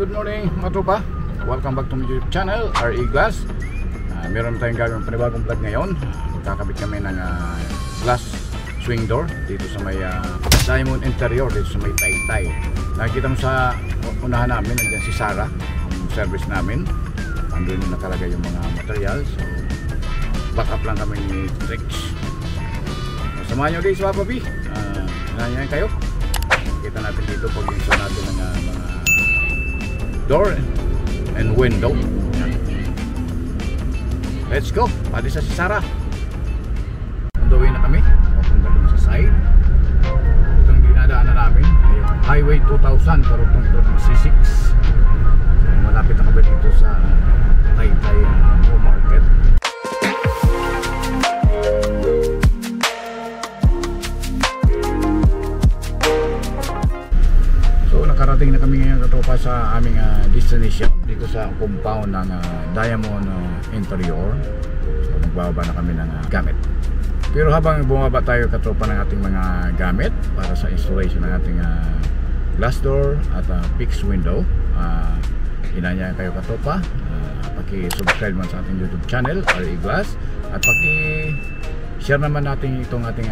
good morning mga tropa. Welcome back to my YouTube channel, RE Glass. Meron tayong gagawin panibagong vlog ngayon. Magkakabit kami ng glass swing door dito sa may diamond interior, dito sa may Taytay. Nakikita mo sa unahan namin, nandiyan si Sarah, ang service namin. Andun yung nakalagay yung mga materials. So back up lang kami ni Trix. Samahan nyo din sa Papi. Nandiyan kayo. Kita natin dito pag-install natin ng mga door and window. Let's go. Pati sa si Sarah. Underway na kami. Papunta dun sa side. Itong dinadaanan namin ay Highway 2000 karugtong ito ng C6. So, malapit na kami dito sa Taytay Market. Nakarating na kami ngayon katropa sa aming destination dito sa compound ng Diamond Interior. So magbababa na kami ng gamit. Pero habang bumaba tayo katropa ng ating mga gamit para sa installation ng ating glass door at fixed window, inanyayan kayo katropa, paki-subscribe man sa ating YouTube channel RE Glass at paki-share naman natin itong ating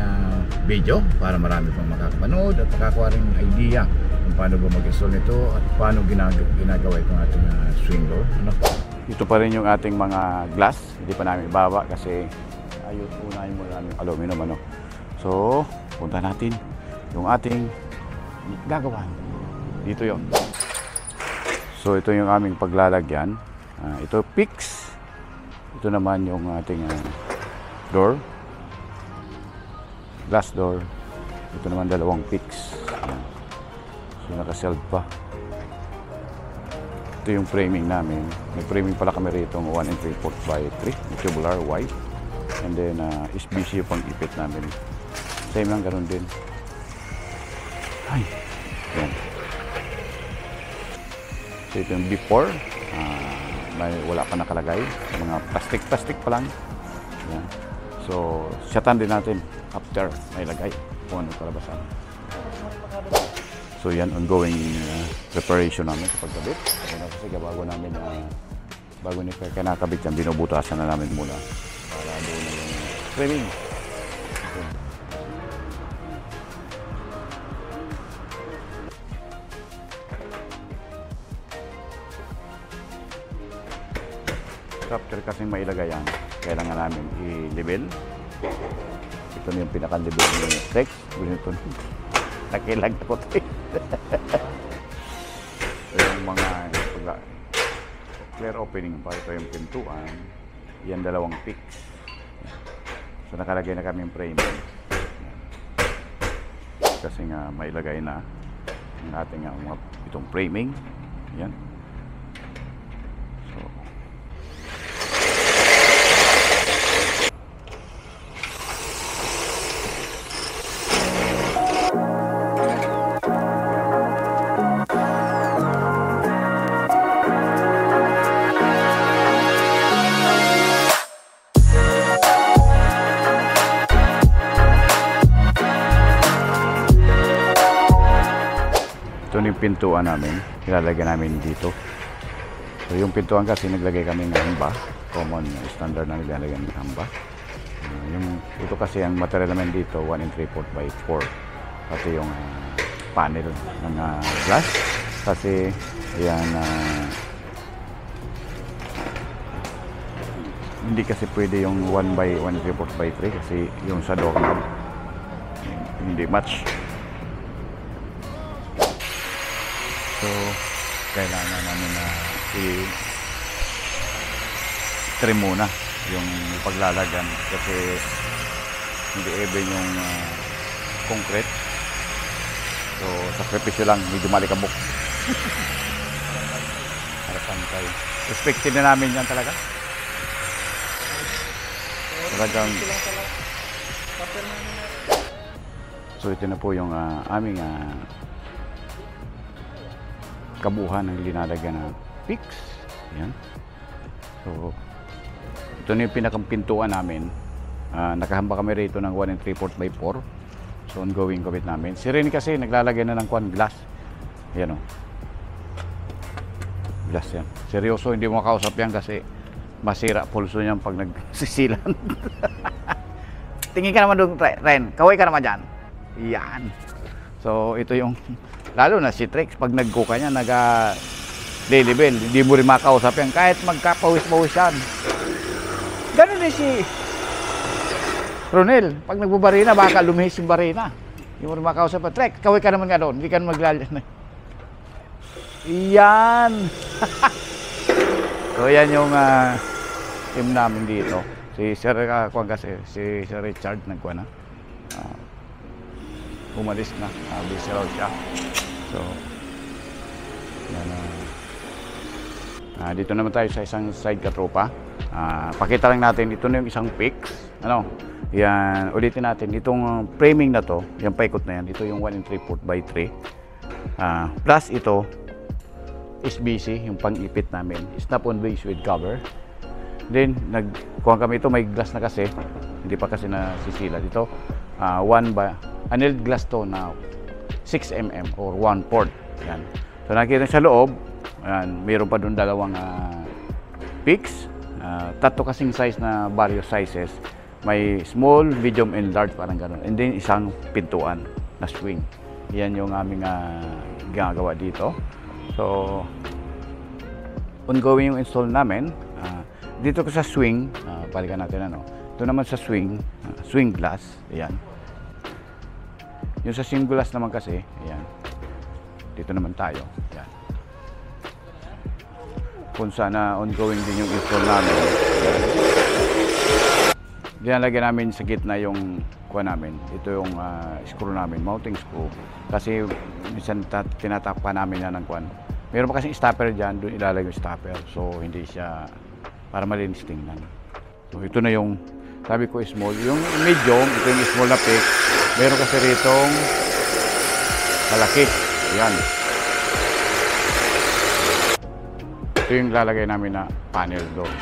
video para marami pang makakapanood at makakuha ring idea paano ba mag-install nito at paano ginagawa itong ating swing door. Ito pa rin yung ating mga glass, hindi pa namin ibaba kasi ayun, unahin mo namin aluminum So punta natin yung ating gagawa dito yon. So ito yung aming paglalagyan, ito fix, ito naman yung ating door, glass door, ito naman dalawang fix. So naka-shelf pa. Ito yung framing namin. May framing pala kami rito ng 1 3/4 by 3 tubular white, and then SBC yung pang-ipit namin. Same lang, ganun din. Ay, yan. So ito yung before, wala pa nakalagay, mga plastic pa lang. Yan. So shatan din natin after may lagay kung ano kalabasan. So yan, ongoing preparation namin sa pagkabit. Kasi bago namin bago ni kaya nakabit yan, binubutasan na namin muna para doon na yung framing. After kasing mailagay yan, kailangan namin i-level. Ito na yung pinaka-level ni Rex. Ganito na. Nakilag ako tayo. Yung mga clear opening pa, ito yung pintuan, yan dalawang fix. So nakalagay na kami yung framing kasi nga mailagay na ang ating itong framing. Yan. Ito yung pintuan namin, ilalagay namin dito. So yung pintuan kasi naglagay kami ng hamba, common standard na nilalagay ng hamba. Ito kasi ang material namin dito 1 3/4 by 4. Pati yung panel ng glass kasi yan hindi kasi pwede yung 1 by 1 3/4 by 3 kasi yung sa doorknob hindi match. So, kailangan namin na i-trim muna yung paglalagyan kasi hindi even yung concrete. So, sakripisyo lang, medyo malikabok. Harapan tayo. Expected na namin yan talaga. Talagang. So, ito na po yung aming kabuhan ng linalagyan na fix. Yan. So ito na yung pinakampintuan namin. Nakahamba kami rito ng 1 3/4 by 4. So ongoing kabit namin. Si Ren kasi naglalagay na ng glass. Ayan o. glass yan. Seryoso, hindi mo makausap yan kasi masira pulso niyan pag nagsisilan. Tingin ka naman doon, Ren. Kaway ka naman dyan. Yan. So, ito yung, lalo na si Trix, pag nag-cook niya, nag-delivel, hindi mo rin makausap yan. Kahit magkapawis-pawis yan. Ganun din si Ronel. Pag nagbubarina, baka lumihis yung barina. Hindi mo rin makausap yan. Trix, kaway ka naman nga doon. Hindi ka naman maglalyan. Yan. So yan yung team namin dito. Si Sir kasi si Sir Richard nagkuha na. Umalis na. Busy raw siya. So yan, dito naman tayo sa isang side katropa. Pakita lang natin ito na yung isang fix. Ano? Yan, ulitin natin itong framing na to, yung paikot na yan. Ito yung 1 3/4 by 3. Plus ito SBC, yung pang-ipit namin, snap-on base with cover. Then, nagkuha kami ito, may glass na kasi, hindi pa kasi nasisilat. Ito, annealed glass to na 6mm or 1/4. Yan. So, nakikita sa loob, yan, mayroon pa doon dalawang peaks. Tatlo kasing size na various sizes. May small, medium, and large, parang gano'n. And then, isang pintuan na swing. Yan yung aming ginagawa dito. So, ongoing yung install namin. Dito ko sa swing, balikan natin ano. Ito naman sa swing, swing glass, ayan. Yung sa swing glass naman kasi, ayan. Dito naman tayo, ayan. Kung sana ongoing din yung install namin. Dinalagyan namin sa gitna yung kuha namin. Ito yung screw namin, mounting screw. Kasi minsan tinatakpan namin yan ng kuha. Meron pa kasing stopper dyan, doon ilalagay yung stopper. So hindi siya para malinis tingnan. So ito na yung, sabi ko small. Yung medium, ito yung small na pick. Meron kasi ritong malaki. Ayan. Ito yung lalagay namin na panel doon.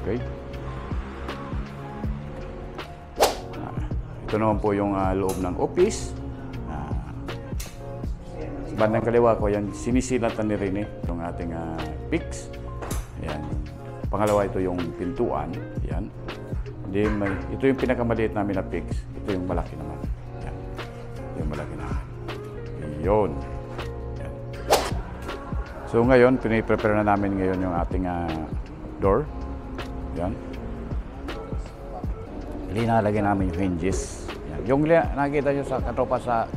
Okay. Ito naman po yung loob ng office. Bandang kaliwa ko, yan sinisilatan ni Rene itong ating fix. Ayan. Pangalawa, ito yung pintuan. Ayan. Ito yung pinakamaliit namin na fix. Ito yung malaki naman. Ayan. Yung malaki naman. Yun. Ayan. So ngayon, piniprepare na namin ngayon yung ating door. Ayan. Linalagay namin yung hinges. Ayan. Yung nakikita nyo sa katropa sa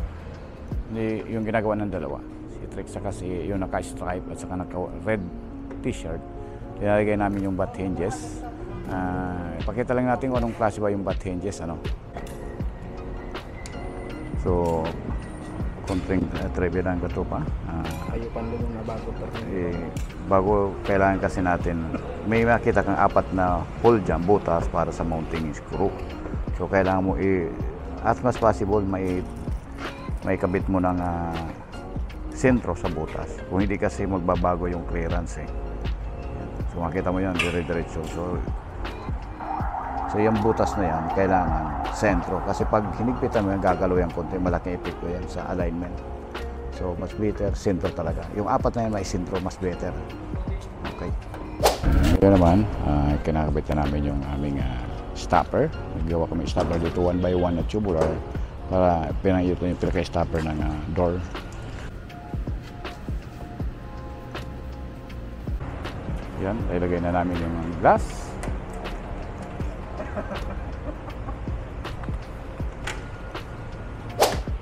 yung ginagawa ng dalawa. Si Trix kasi yung naka-stripe at saka naka-red t-shirt. Linalagay namin yung butt hinges. Ipakita lang natin kung anong klase ba yung butt hinges. Ano? So, konting trivia ng katropa. Ayaw pa nung na bago pa. Bago kailangan kasi natin, may makita kang 4 na hole dyan, butas para sa mounting screw. So kailangan mo as much possible may kabit mo ng sentro sa butas. Kung hindi kasi magbabago yung clearance eh. So makita mo yan, dire-diretso. So yung butas na yan, kailangan sentro. Kasi pag hinigpitan mo yan, gagalaw yung konti, malaking epekto yan sa alignment. So mas better, sentro talaga. Yung 4 na yan, may sentro, mas better. Okay. Ito naman, kinakabit na namin yung aming stopper. Nagawa kami stopper dito 1 by 1 na tubular para ito yung pinaka-stopper ng door. Yan, ilagay na namin yung glass.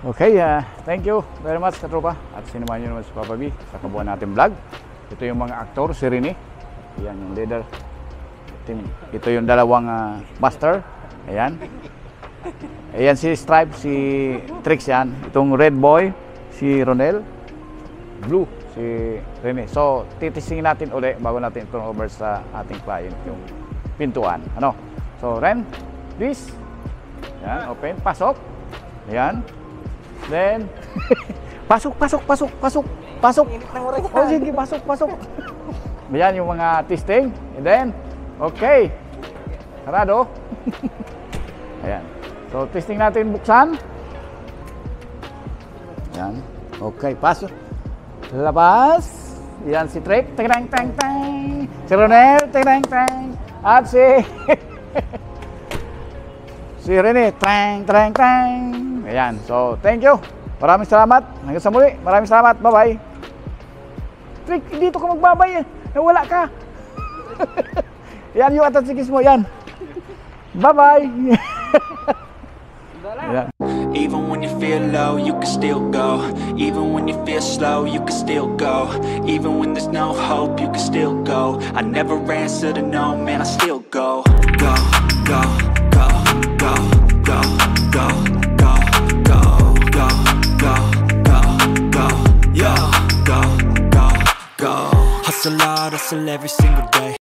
Okay, thank you very much katropa at sinamahan nyo naman sa Papa B sa kabuuan natin vlog. Ito yung mga aktor, si Rene. Ayan yung leader team. Ito yung dalawang master. Ayan. Ayan si Stripe, si Trix yan. Itong red boy, si Ronel. Blue, si Rene. So, titisingin natin ulit bago natin turn over sa ating client yung pintuan. Ano? So, Ren, please. Ayan, open. Pasok. Ayan. Then, pasok. Oh, sige, pasok. Ayan yung mga testing. And then, okay. Sarado. Ayan. So, testing natin buksan. Yan. Okay, pasok. Labas. Yan si Trek. Teng teng teng. Si Ronel. Teng teng. At si si Rene. Teng teng teng. Ayan. So, thank you. Maraming salamat. Hanggang sa muli. Maraming salamat. Bye-bye. Trek, dito ka magbabay eh. Nawala ka. Yan yung atatsikis mo. Yan. Bye-bye. Yan. Even when you feel low, you can still go. Even when you feel slow, you can still go. Even when there's no hope, you can still go. I never answer to no, man, I still go. Go, go, go, go, go, go, go, go, go, go, go, go, yo, go, go, go. Hustle hard, hustle every single day.